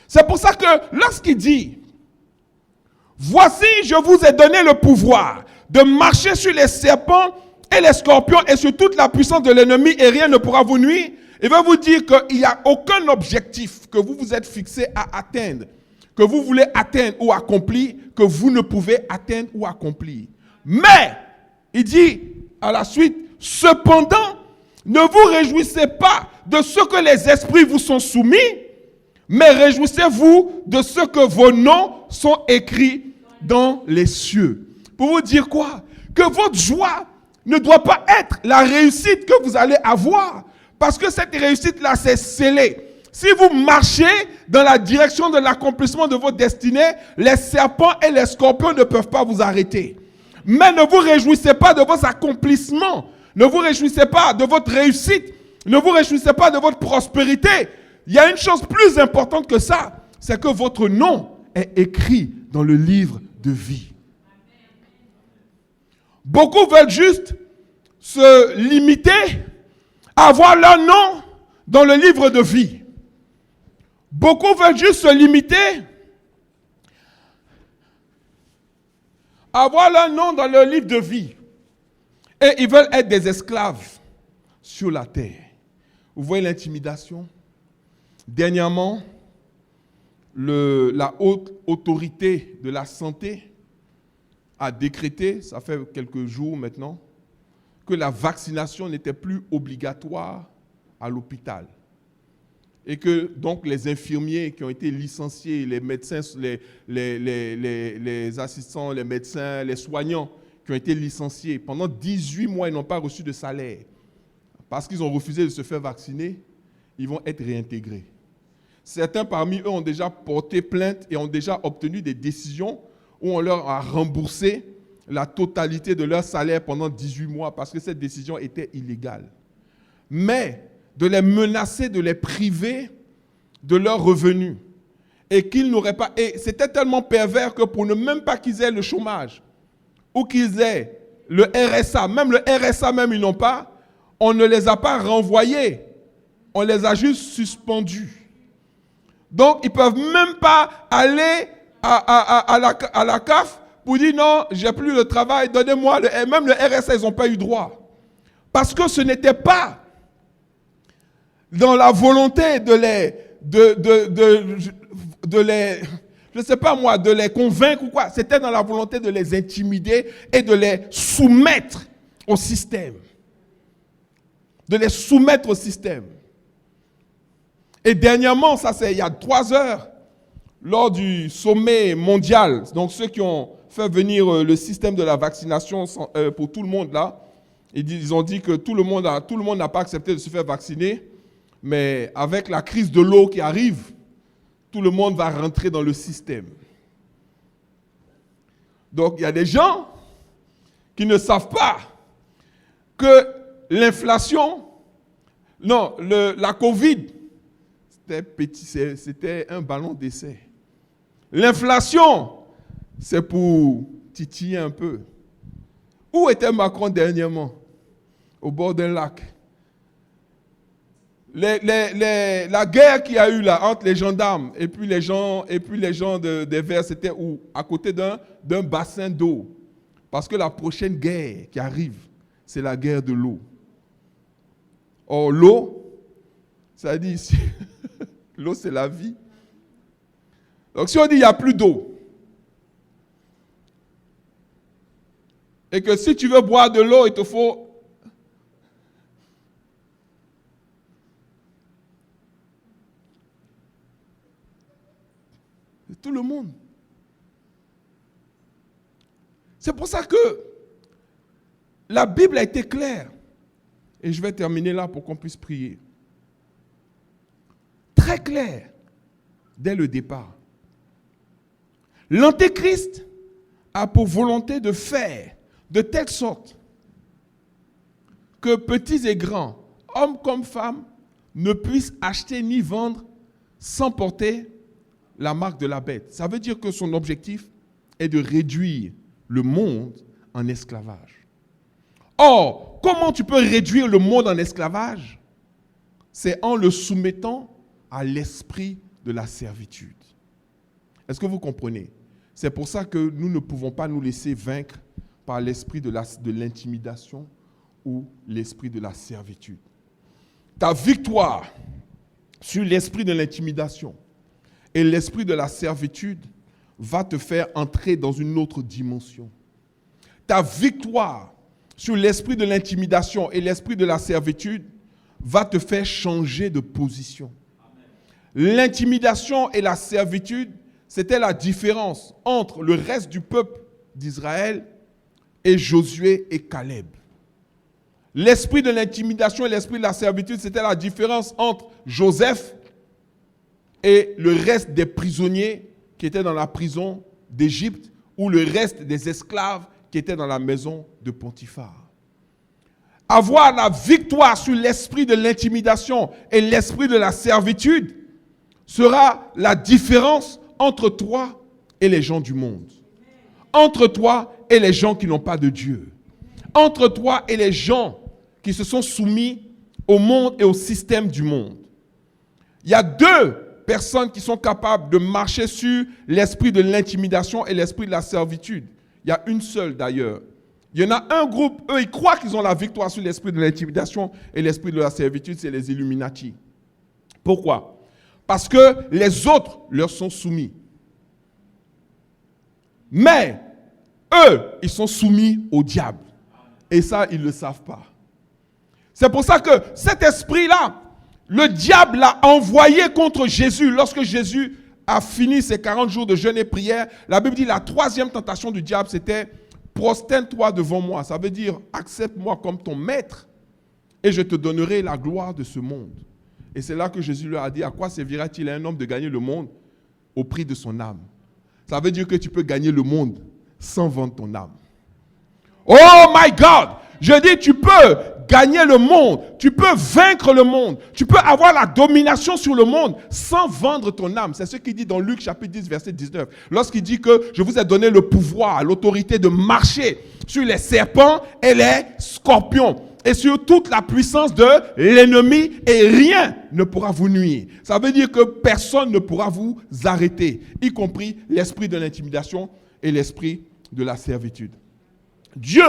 C'est pour ça que lorsqu'il dit, voici, je vous ai donné le pouvoir de marcher sur les serpents et les scorpions et sur toute la puissance de l'ennemi et rien ne pourra vous nuire. Il va vous dire qu'il n'y a aucun objectif que vous vous êtes fixé à atteindre, que vous voulez atteindre ou accomplir, que vous ne pouvez atteindre ou accomplir. Mais, il dit à la suite, cependant, ne vous réjouissez pas de ce que les esprits vous sont soumis, mais réjouissez-vous de ce que vos noms sont écrits dans les cieux. Pour vous dire quoi? Que votre joie ne doit pas être la réussite que vous allez avoir, parce que cette réussite-là, c'est scellé. Si vous marchez dans la direction de l'accomplissement de votre destinée, les serpents et les scorpions ne peuvent pas vous arrêter. Mais ne vous réjouissez pas de vos accomplissements. Ne vous réjouissez pas de votre réussite. Ne vous réjouissez pas de votre prospérité. Il y a une chose plus importante que ça, c'est que votre nom est écrit dans le livre de vie. Beaucoup veulent juste se limiter à avoir leur nom dans le livre de vie. Beaucoup veulent juste se limiter à avoir leur nom dans le livre de vie. Et ils veulent être des esclaves sur la terre. Vous voyez l'intimidation? Dernièrement, la haute autorité de la santé a décrété, ça fait quelques jours maintenant, que la vaccination n'était plus obligatoire à l'hôpital. Et que donc les infirmiers qui ont été licenciés, les médecins, les assistants, les médecins, les soignants qui ont été licenciés, pendant 18 mois, ils n'ont pas reçu de salaire. Parce qu'ils ont refusé de se faire vacciner, ils vont être réintégrés. Certains parmi eux ont déjà porté plainte et ont déjà obtenu des décisions où on leur a remboursé la totalité de leur salaire pendant 18 mois parce que cette décision était illégale. Mais de les menacer, de les priver de leurs revenus et qu'ils n'auraient pas... Et c'était tellement pervers que pour ne même pas qu'ils aient le chômage ou qu'ils aient le RSA, même le RSA même ils n'ont pas, on ne les a pas renvoyés, on les a juste suspendus. Donc ils ne peuvent même pas aller à la CAF pour dire non, j'ai plus le travail, donnez-moi, même le RSA, ils n'ont pas eu droit. Parce que ce n'était pas dans la volonté de les convaincre ou quoi. C'était dans la volonté de les intimider et de les soumettre au système. De les soumettre au système. Et dernièrement, ça c'est il y a 3 heures, lors du sommet mondial, donc ceux qui ont fait venir le système de la vaccination pour tout le monde là, ils ont dit que tout le monde n'a pas accepté de se faire vacciner, mais avec la crise de l'eau qui arrive, tout le monde va rentrer dans le système. Donc il y a des gens qui ne savent pas que l'inflation, non, la Covid, c'était un ballon d'essai. L'inflation, c'est pour titiller un peu. Où était Macron dernièrement? Au bord d'un lac. La guerre qu'il y a eu là entre les gendarmes et puis les gens des Verts, c'était où? À côté d'un bassin d'eau. Parce que la prochaine guerre qui arrive, c'est la guerre de l'eau. Or, l'eau, ça dit ici, l'eau c'est la vie. Donc si on dit il n'y a plus d'eau, et que si tu veux boire de l'eau, il te faut tout le monde. C'est pour ça que la Bible a été claire. Et je vais terminer là pour qu'on puisse prier. Très clair, dès le départ. L'Antéchrist a pour volonté de faire de telle sorte que petits et grands, hommes comme femmes, ne puissent acheter ni vendre sans porter la marque de la bête. Ça veut dire que son objectif est de réduire le monde en esclavage. Or, comment tu peux réduire le monde en esclavage? C'est en le soumettant à l'esprit de la servitude. Est-ce que vous comprenez? C'est pour ça que nous ne pouvons pas nous laisser vaincre par l'esprit de l'intimidation ou l'esprit de la servitude. Ta victoire sur l'esprit de l'intimidation et l'esprit de la servitude va te faire entrer dans une autre dimension. Ta victoire sur l'esprit de l'intimidation et l'esprit de la servitude va te faire changer de position. L'intimidation et la servitude, c'était la différence entre le reste du peuple d'Israël et Josué et Caleb. L'esprit de l'intimidation et l'esprit de la servitude, c'était la différence entre Joseph et le reste des prisonniers qui étaient dans la prison d'Égypte ou le reste des esclaves qui étaient dans la maison de Potiphar. Avoir la victoire sur l'esprit de l'intimidation et l'esprit de la servitude sera la différence entre toi et les gens du monde. Entre toi et les gens qui n'ont pas de Dieu. Entre toi et les gens qui se sont soumis au monde et au système du monde. Il y a deux personnes qui sont capables de marcher sur l'esprit de l'intimidation et l'esprit de la servitude. Il y a une seule d'ailleurs. Il y en a un groupe, eux, ils croient qu'ils ont la victoire sur l'esprit de l'intimidation et l'esprit de la servitude, c'est les Illuminati. Pourquoi? Parce que les autres leur sont soumis. Mais eux, ils sont soumis au diable. Et ça, ils ne le savent pas. C'est pour ça que cet esprit-là, le diable l'a envoyé contre Jésus. Lorsque Jésus a fini ses 40 jours de jeûne et prière, la Bible dit la troisième tentation du diable, c'était « Prosterne-toi devant moi ». Ça veut dire « Accepte-moi comme ton maître et je te donnerai la gloire de ce monde ». Et c'est là que Jésus leur a dit « À quoi servira-t-il à un homme de gagner le monde au prix de son âme ?» Ça veut dire que tu peux gagner le monde sans vendre ton âme. Oh my God! Je dis, tu peux gagner le monde, tu peux vaincre le monde, tu peux avoir la domination sur le monde sans vendre ton âme. C'est ce qu'il dit dans Luc chapitre 10, verset 19. Lorsqu'il dit que je vous ai donné le pouvoir, l'autorité de marcher sur les serpents et les scorpions et sur toute la puissance de l'ennemi et rien ne pourra vous nuire. Ça veut dire que personne ne pourra vous arrêter, y compris l'esprit de l'intimidation et l'esprit de la servitude. Dieu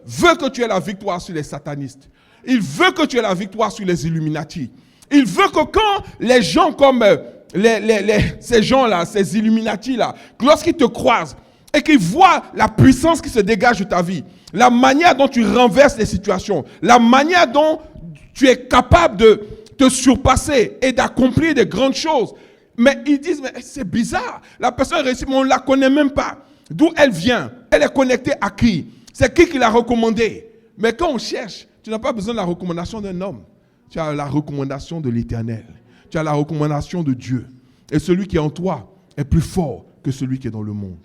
veut que tu aies la victoire sur les satanistes. Il veut que tu aies la victoire sur les Illuminati. Il veut que quand les gens comme ces gens-là, ces Illuminati-là, lorsqu'ils te croisent et qu'ils voient la puissance qui se dégage de ta vie, la manière dont tu renverses les situations, la manière dont tu es capable de te surpasser et d'accomplir de grandes choses, Mais ils disent, mais c'est bizarre. La personne réussit, mais on ne la connaît même pas. D'où elle vient? Elle est connectée à qui? C'est qui l'a recommandée? Mais quand on cherche, tu n'as pas besoin de la recommandation d'un homme. Tu as la recommandation de l'Éternel. Tu as la recommandation de Dieu. Et celui qui est en toi est plus fort que celui qui est dans le monde.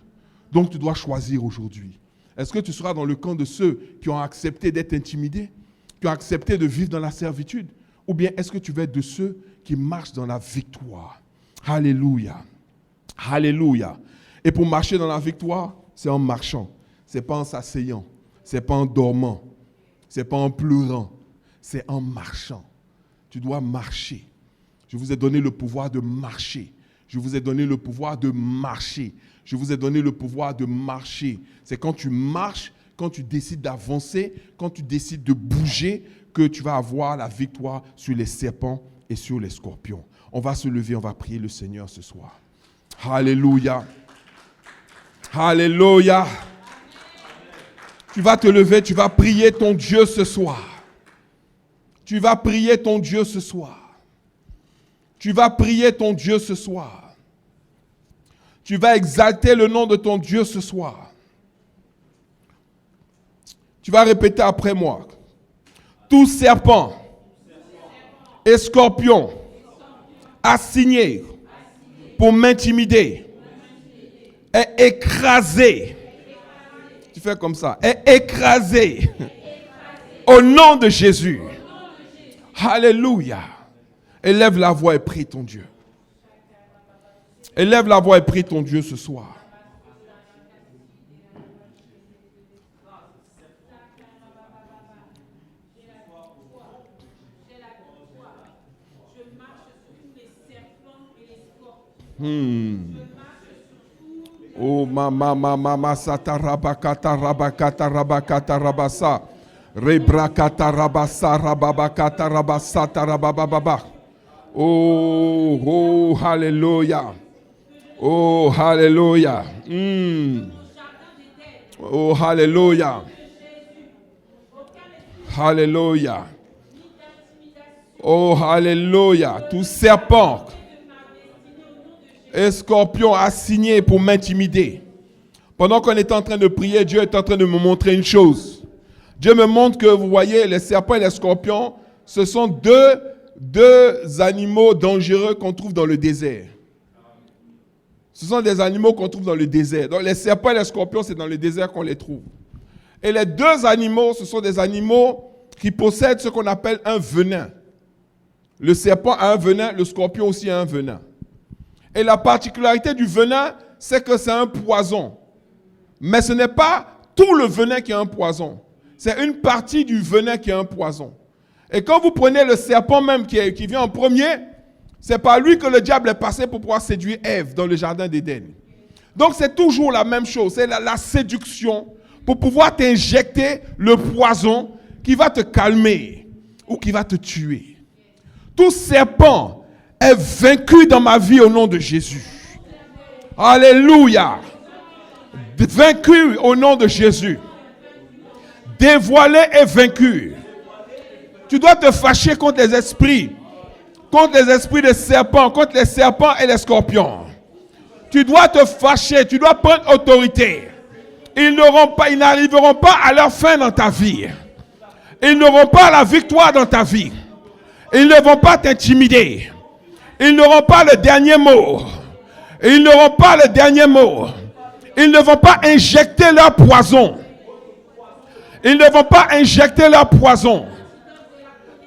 Donc tu dois choisir aujourd'hui. Est-ce que tu seras dans le camp de ceux qui ont accepté d'être intimidés, qui ont accepté de vivre dans la servitude? Ou bien est-ce que tu vas être de ceux qui marchent dans la victoire? Alléluia. Alléluia. Et pour marcher dans la victoire, c'est en marchant. Ce n'est pas en s'asseyant. Ce n'est pas en dormant. Ce n'est pas en pleurant. C'est en marchant. Tu dois marcher. Je vous ai donné le pouvoir de marcher. Je vous ai donné le pouvoir de marcher. Je vous ai donné le pouvoir de marcher. C'est quand tu marches, quand tu décides d'avancer, quand tu décides de bouger, que tu vas avoir la victoire sur les serpents et sur les scorpions. On va se lever, on va prier le Seigneur ce soir. Alléluia. Alléluia. Tu vas te lever, tu vas prier ton Dieu ce soir. Tu vas prier ton Dieu ce soir. Tu vas prier ton Dieu ce soir. Tu vas exalter le nom de ton Dieu ce soir. Tu vas répéter après moi. Tout serpent et scorpion assigné pour m'intimider est écrasé. Tu fais comme ça. Est écrasé au nom de Jésus. Alléluia. Élève la voix et prie ton Dieu. Élève la voix et prie ton Dieu ce soir. Oh mama satarabakata rabakata rabakata rabasa rebrakata rabasa rababakata rabasata rabababa. Oh hallelujah. Oh hallelujah. Oh hallelujah. Hallelujah. Oh hallelujah. Tout serpent et scorpion assigné pour m'intimider. Pendant qu'on est en train de prier, Dieu est en train de me montrer une chose. Dieu me montre que, vous voyez, les serpents et les scorpions, ce sont deux animaux dangereux qu'on trouve dans le désert. Ce sont des animaux qu'on trouve dans le désert. Donc les serpents et les scorpions, c'est dans le désert qu'on les trouve. Et les deux animaux, ce sont des animaux qui possèdent ce qu'on appelle un venin. Le serpent a un venin, le scorpion aussi a un venin. Et la particularité du venin, c'est que c'est un poison. Mais ce n'est pas tout le venin qui est un poison. C'est une partie du venin qui est un poison. Et quand vous prenez le serpent même qui vient en premier, c'est par lui que le diable est passé pour pouvoir séduire Ève dans le jardin d'Éden. Donc c'est toujours la même chose. C'est la séduction pour pouvoir t'injecter le poison qui va te calmer ou qui va te tuer. Tout serpent est vaincu dans ma vie au nom de Jésus. Alléluia. Vaincu au nom de Jésus. Dévoilé et vaincu. Tu dois te fâcher contre les esprits de serpents, contre les serpents et les scorpions. Tu dois te fâcher, tu dois prendre autorité. Ils n'arriveront pas à leur fin dans ta vie. Ils n'auront pas la victoire dans ta vie. Ils ne vont pas t'intimider. Ils n'auront pas le dernier mot. Ils n'auront pas le dernier mot. Ils ne vont pas injecter leur poison. Ils ne vont pas injecter leur poison.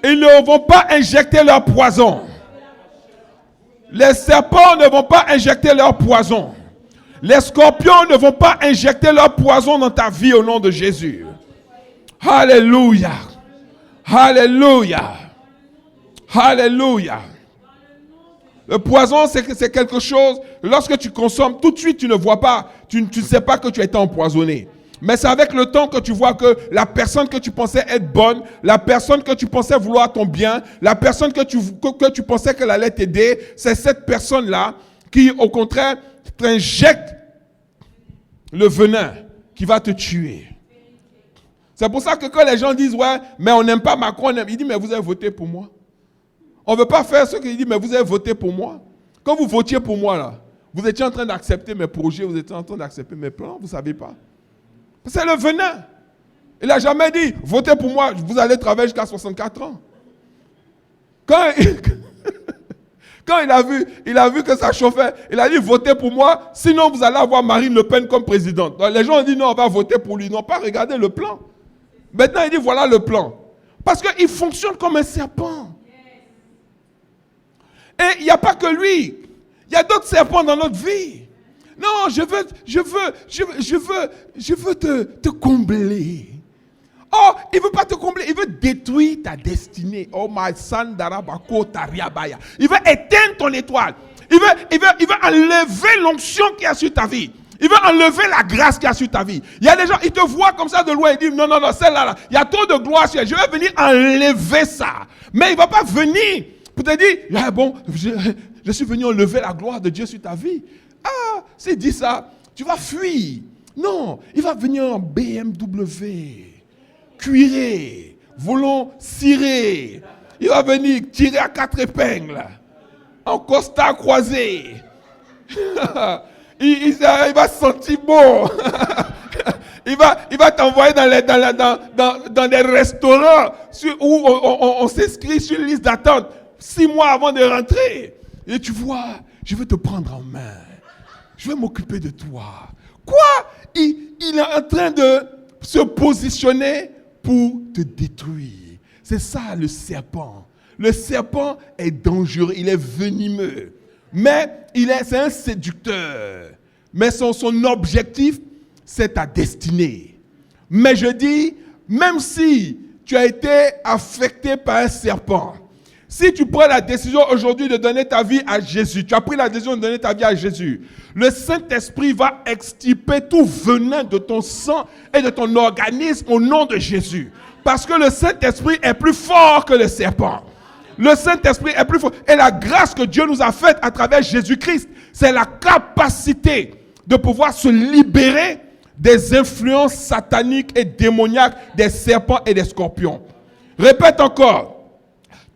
Ils ne vont pas injecter leur poison. Les serpents ne vont pas injecter leur poison. Les scorpions ne vont pas injecter leur poison dans ta vie au nom de Jésus. Alléluia. Alléluia. Alléluia. Le poison, c'est quelque chose, lorsque tu consommes, tout de suite, tu ne vois pas, tu ne sais pas que tu as été empoisonné. Mais c'est avec le temps que tu vois que la personne que tu pensais être bonne, la personne que tu pensais vouloir ton bien, la personne que tu pensais qu'elle allait t'aider, c'est cette personne-là qui, au contraire, t'injecte le venin qui va te tuer. C'est pour ça que quand les gens disent, ouais, mais on n'aime pas Macron, il dit, mais vous avez voté pour moi. On ne veut pas faire ce qu'il dit, mais vous avez voté pour moi. Quand vous votiez pour moi, là, vous étiez en train d'accepter mes projets, vous étiez en train d'accepter mes plans, vous ne savez pas. C'est le venin. Il n'a jamais dit, votez pour moi, vous allez travailler jusqu'à 64 ans. Quand il a vu que ça chauffait, il a dit, votez pour moi, sinon vous allez avoir Marine Le Pen comme présidente. Donc, les gens ont dit, non, on va voter pour lui. Ils n'ont pas regardé le plan. Maintenant, il dit, voilà le plan. Parce qu'il fonctionne comme un serpent. Et il n'y a pas que lui. Il y a d'autres serpents dans notre vie. Non, je veux te combler. Oh, il ne veut pas te combler, il veut détruire ta destinée. Oh, my son d'Arabako Tariabaya. Il veut éteindre ton étoile. Il veut enlever l'onction qui est sur ta vie. Il veut enlever la grâce qui est sur ta vie. Il y a des gens, ils te voient comme ça de loin et disent, non, celle-là, il y a trop de gloire sur elle. Je vais venir enlever ça. Mais il ne va pas venir pour te dire, ah bon, je suis venu enlever la gloire de Dieu sur ta vie. Ah, s'il dit ça, tu vas fuir. Non, il va venir en BMW. Cuiré, volant ciré. Il va venir tirer à 4 épingles, en costard croisé. il va se sentir bon. il va t'envoyer dans des restaurants où on s'inscrit sur une liste d'attente 6 mois avant de rentrer. Et tu vois, je vais te prendre en main. Je vais m'occuper de toi. Quoi? Il est en train de se positionner pour te détruire. C'est ça le serpent. Le serpent est dangereux, il est venimeux. Mais c'est un séducteur. Mais son objectif, c'est ta destinée. Mais je dis, même si tu as été affecté par un serpent, si tu prends la décision aujourd'hui de donner ta vie à Jésus, tu as pris la décision de donner ta vie à Jésus, le Saint-Esprit va extirper tout venin de ton sang et de ton organisme au nom de Jésus. Parce que le Saint-Esprit est plus fort que le serpent. Le Saint-Esprit est plus fort. Et la grâce que Dieu nous a faite à travers Jésus-Christ, c'est la capacité de pouvoir se libérer des influences sataniques et démoniaques des serpents et des scorpions. Répète encore.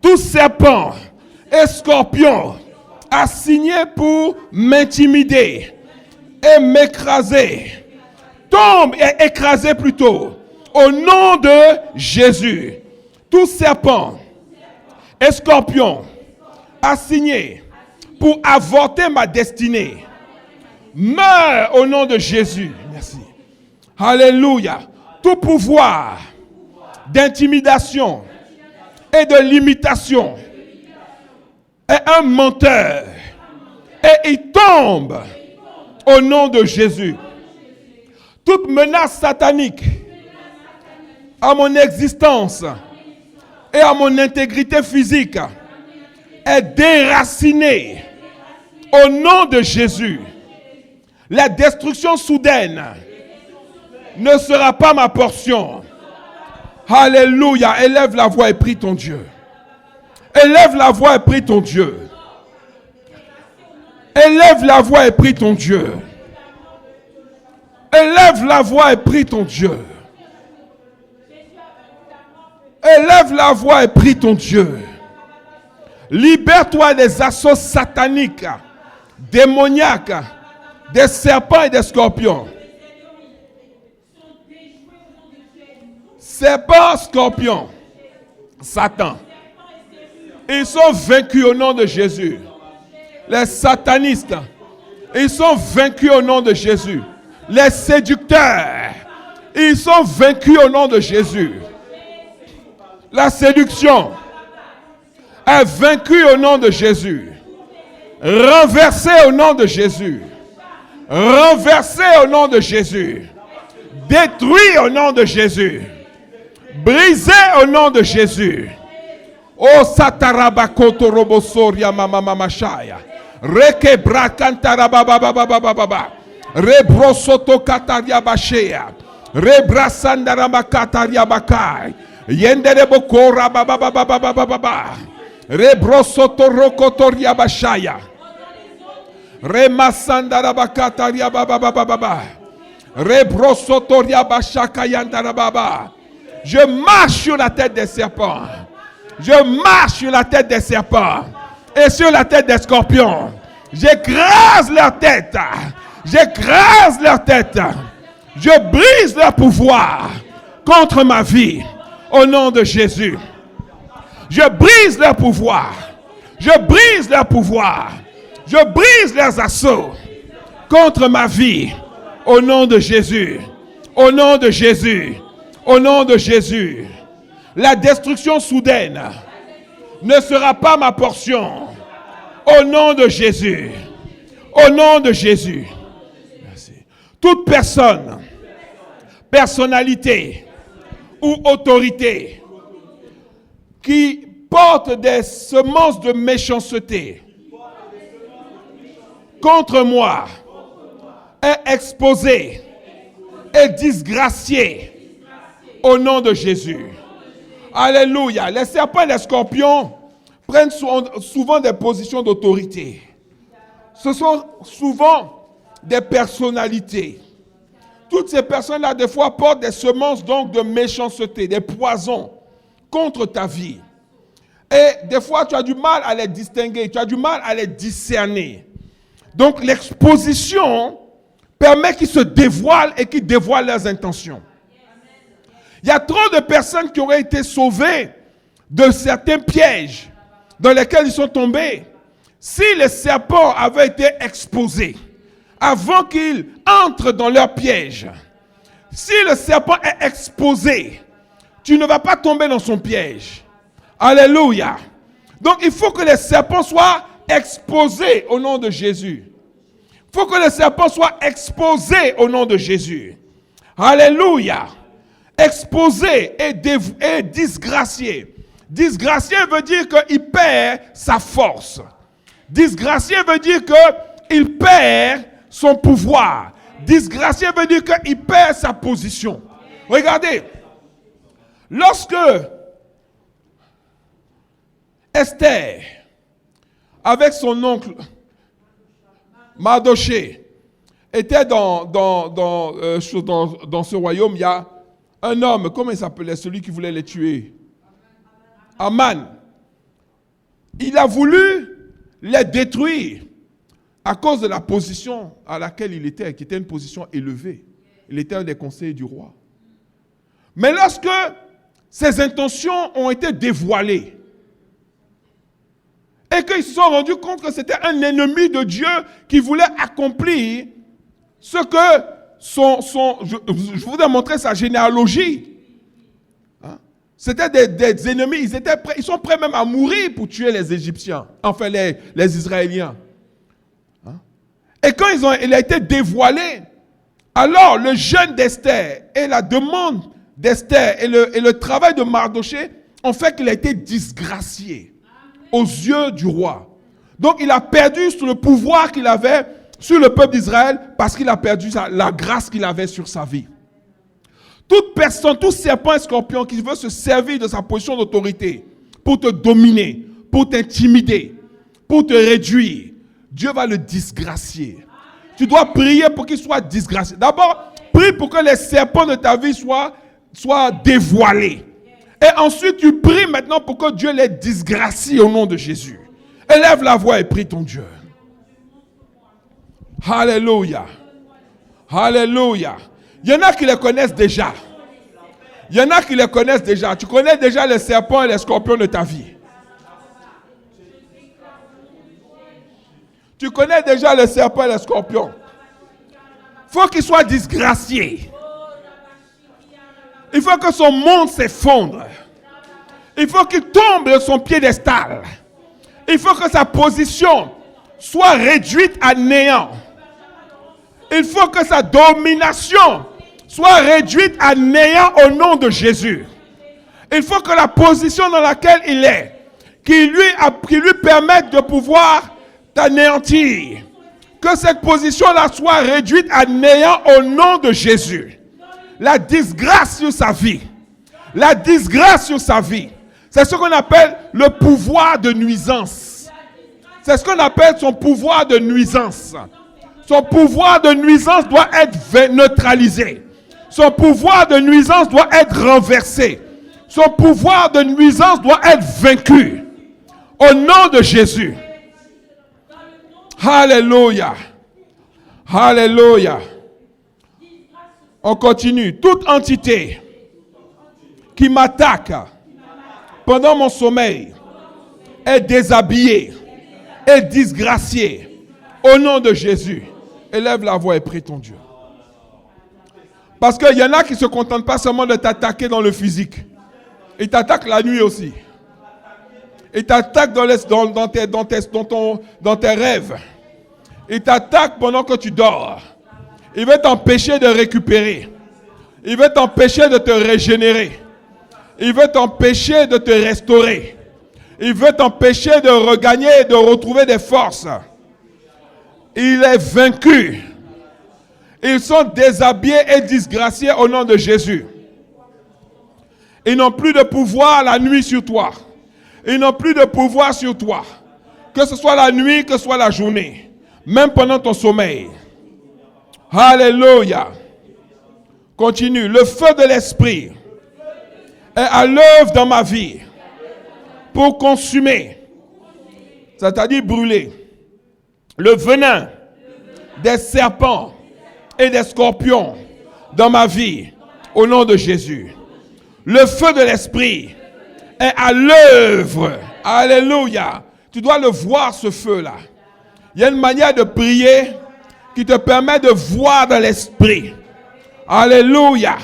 Tout serpent et scorpion assigné pour m'intimider et m'écraser, tombe et écrasé plutôt, au nom de Jésus. Tout serpent et scorpion assigné pour avorter ma destinée, meurt au nom de Jésus. Merci. Alléluia. Tout pouvoir d'intimidation et de limitation est un menteur et il tombe au nom de Jésus. Toute menace satanique à mon existence et à mon intégrité physique est déracinée au nom de Jésus. La destruction soudaine ne sera pas ma portion. Alléluia. Élève la voix et prie ton Dieu. Élève la voix et prie ton Dieu. Élève la voix et prie ton Dieu. Élève la voix et prie ton Dieu. Élève la voix et prie ton Dieu. Libère-toi des assauts sataniques, démoniaques, des serpents et des scorpions. Serpents, scorpions, Satan. Ils sont vaincus au nom de Jésus. Les satanistes, ils sont vaincus au nom de Jésus. Les séducteurs, ils sont vaincus au nom de Jésus. La séduction est vaincue au nom de Jésus. Renversée au nom de Jésus. Renversée au nom de Jésus. Détruit au nom de Jésus. Brisé au nom de Jésus. Oh Satarabakoto Robosoria Mama Mamashaya. Reke Brakantarababababababa. Rebrosoto Kataria Bashea. Rebrasandarabakataria Bakai. Yenderebokora Bababababababa. Rebrosoto Rokotoria Bashaya. Remasandarabakataria Bababababa. Rebrosotoria Bashaka Yandarababa. Je marche sur la tête des serpents. Je marche sur la tête des serpents et sur la tête des scorpions. J'écrase leur tête. J'écrase leur tête. Je brise leur pouvoir contre ma vie. Au nom de Jésus. Je brise leur pouvoir. Je brise leur pouvoir. Je brise leurs assauts contre ma vie. Au nom de Jésus. Au nom de Jésus. Au nom de Jésus. La destruction soudaine ne sera pas ma portion. Au nom de Jésus. Au nom de Jésus. Merci. Toute personne, personnalité ou autorité qui porte des semences de méchanceté contre moi est exposée et disgraciée au nom de Jésus. Alléluia. Les serpents et les scorpions prennent souvent des positions d'autorité. Ce sont souvent des personnalités. Toutes ces personnes-là, des fois, portent des semences donc de méchanceté, des poisons contre ta vie. Et des fois, tu as du mal à les distinguer, tu as du mal à les discerner. Donc, l'exposition permet qu'ils se dévoilent et qu'ils dévoilent leurs intentions. Il y a trop de personnes qui auraient été sauvées de certains pièges dans lesquels ils sont tombés si les serpents avaient été exposés avant qu'ils entrent dans leur piège. Si le serpent est exposé, tu ne vas pas tomber dans son piège. Alléluia. Donc il faut que les serpents soient exposés au nom de Jésus. Il faut que les serpents soient exposés au nom de Jésus. Alléluia. Exposé et disgracié. Disgracié veut dire qu'il perd sa force. Disgracié veut dire qu'il perd son pouvoir. Disgracié veut dire qu'il perd sa position. Regardez, lorsque Esther, avec son oncle Mardoché, était dans ce royaume, il y a un homme, comment il s'appelait, celui qui voulait les tuer? Aman. Il a voulu les détruire à cause de la position à laquelle il était, qui était une position élevée. Il était un des conseillers du roi. Mais lorsque ses intentions ont été dévoilées et qu'ils se sont rendus compte que c'était un ennemi de Dieu qui voulait accomplir ce que je vous ai montré sa généalogie. Hein? C'était des ennemis, ils sont prêts même à mourir pour tuer les Égyptiens, enfin les Israéliens. Hein? Et quand il a été dévoilé, alors le jeûne d'Esther et la demande d'Esther et le travail de Mardoché ont fait qu'il a été disgracié aux yeux du roi. Donc il a perdu sur le pouvoir qu'il avait sur le peuple d'Israël parce qu'il a perdu la grâce qu'il avait sur sa vie. Toute personne, tout serpent et scorpion qui veut se servir de sa position d'autorité pour te dominer, pour t'intimider, pour te réduire, Dieu va le disgracier. Tu dois prier pour qu'il soit disgracié. D'abord, prie pour que les serpents de ta vie soient dévoilés. Et ensuite, tu pries maintenant pour que Dieu les disgracie au nom de Jésus. Élève la voix et prie ton Dieu. Alléluia. Alléluia. Il y en a qui les connaissent déjà. Il y en a qui les connaissent déjà. Tu connais déjà les serpents et les scorpions de ta vie. Tu connais déjà les serpents et les scorpions. Il faut qu'ils soient disgraciés. Il faut que son monde s'effondre. Il faut qu'il tombe de son piédestal. Il faut que sa position soit réduite à néant. Il faut que sa domination soit réduite à néant au nom de Jésus. Il faut que la position dans laquelle il est, qui lui permette de pouvoir t'anéantir, que cette position-là soit réduite à néant au nom de Jésus. La disgrâce sur sa vie. La disgrâce sur sa vie. C'est ce qu'on appelle le pouvoir de nuisance. C'est ce qu'on appelle son pouvoir de nuisance. Son pouvoir de nuisance doit être neutralisé. Son pouvoir de nuisance doit être renversé. Son pouvoir de nuisance doit être vaincu. Au nom de Jésus. Alléluia. Alléluia. On continue. Toute entité qui m'attaque pendant mon sommeil est déshabillée, est disgraciée. Au nom de Jésus, élève la voix et prie ton Dieu. Parce qu'il y en a qui ne se contentent pas seulement de t'attaquer dans le physique. Ils t'attaquent la nuit aussi. Ils t'attaquent dans tes rêves. Ils t'attaquent pendant que tu dors. Il veut t'empêcher de récupérer. Il veut t'empêcher de te régénérer. Il veut t'empêcher de te restaurer. Il veut t'empêcher de regagner et de retrouver des forces. Il est vaincu. Ils sont déshabillés et disgraciés au nom de Jésus. Ils n'ont plus de pouvoir la nuit sur toi. Ils n'ont plus de pouvoir sur toi. Que ce soit la nuit, que ce soit la journée. Même pendant ton sommeil. Alléluia. Continue. Le feu de l'esprit est à l'œuvre dans ma vie pour consumer, c'est-à-dire brûler, le venin des serpents et des scorpions dans ma vie au nom de Jésus. Le feu de l'esprit est à l'œuvre. Alléluia. Tu dois le voir, ce feu-là. Il y a une manière de prier qui te permet de voir dans l'esprit. Alléluia.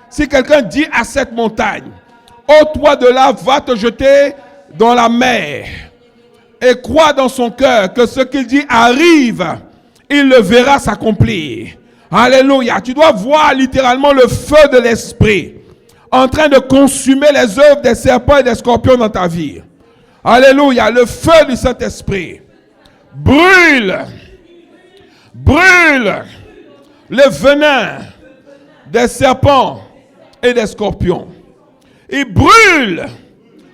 Si quelqu'un dit à cette montagne, ô toi de là, va te jeter dans la mer, et croit dans son cœur que ce qu'il dit arrive, il le verra s'accomplir. Alléluia. Tu dois voir littéralement le feu de l'esprit en train de consumer les œuvres des serpents et des scorpions dans ta vie. Alléluia. Le feu du Saint-Esprit brûle le venin des serpents et des scorpions. Il brûle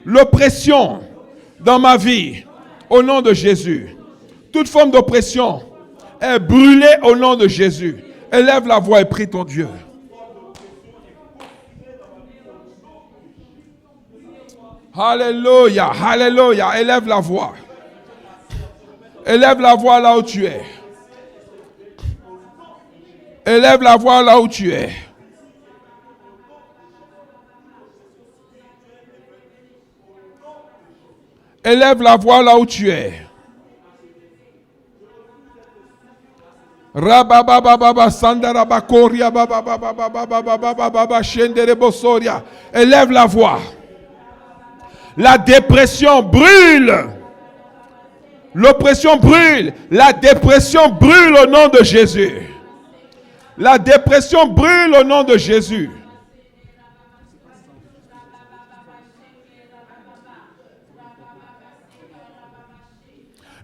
l'oppression dans ma vie au nom de Jésus. Toute forme d'oppression est brûlée au nom de Jésus. Élève la voix et prie ton Dieu. Alléluia, alléluia. Élève la voix. Élève la voix là où tu es. Élève la voix là où tu es. Élève la voix là où tu es. Élève la voix. La dépression brûle. L'oppression brûle. La dépression brûle au nom de Jésus. La dépression brûle au nom de Jésus.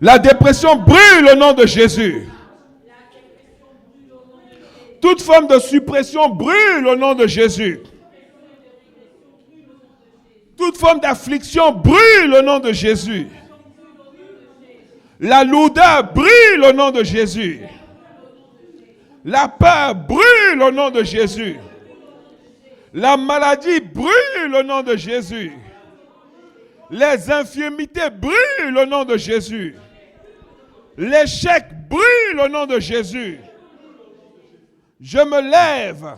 La dépression brûle au nom de Jésus. Toute forme de suppression brûle au nom de Jésus. Toute forme d'affliction brûle au nom de Jésus. La lourdeur brûle au nom de Jésus. La peur brûle au nom de Jésus. La maladie brûle au nom de Jésus. Les infirmités brûlent au nom de Jésus. L'échec brûle au nom de Jésus. Je me lève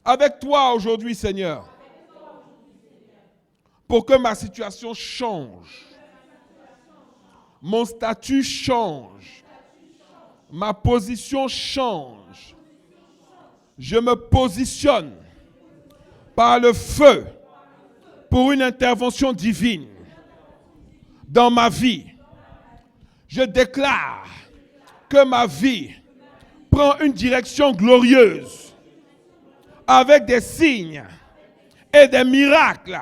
avec toi aujourd'hui, Seigneur, pour que ma situation change. Mon statut change. Ma position change. Je me positionne par le feu pour une intervention divine dans ma vie. Je déclare que ma vie prend une direction glorieuse avec des signes et des miracles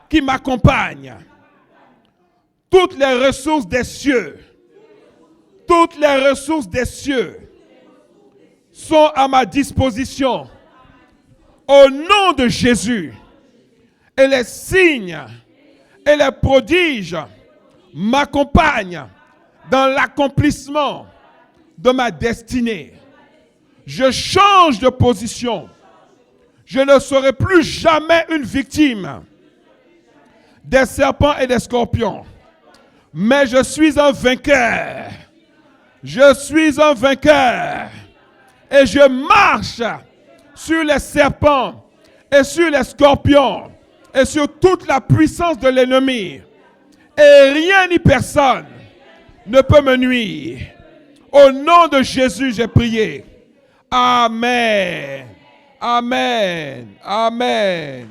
qui m'accompagnent. Toutes les ressources des cieux, toutes les ressources des cieux sont à ma disposition au nom de Jésus. Et les signes et les prodiges m'accompagnent dans l'accomplissement de ma destinée. Je change de position. Je ne serai plus jamais une victime des serpents et des scorpions. Mais je suis un vainqueur. Je suis un vainqueur. Et je marche sur les serpents et sur les scorpions et sur toute la puissance de l'ennemi. Et rien ni personne ne peut me nuire. Au nom de Jésus, j'ai prié. Amen. Amen. Amen.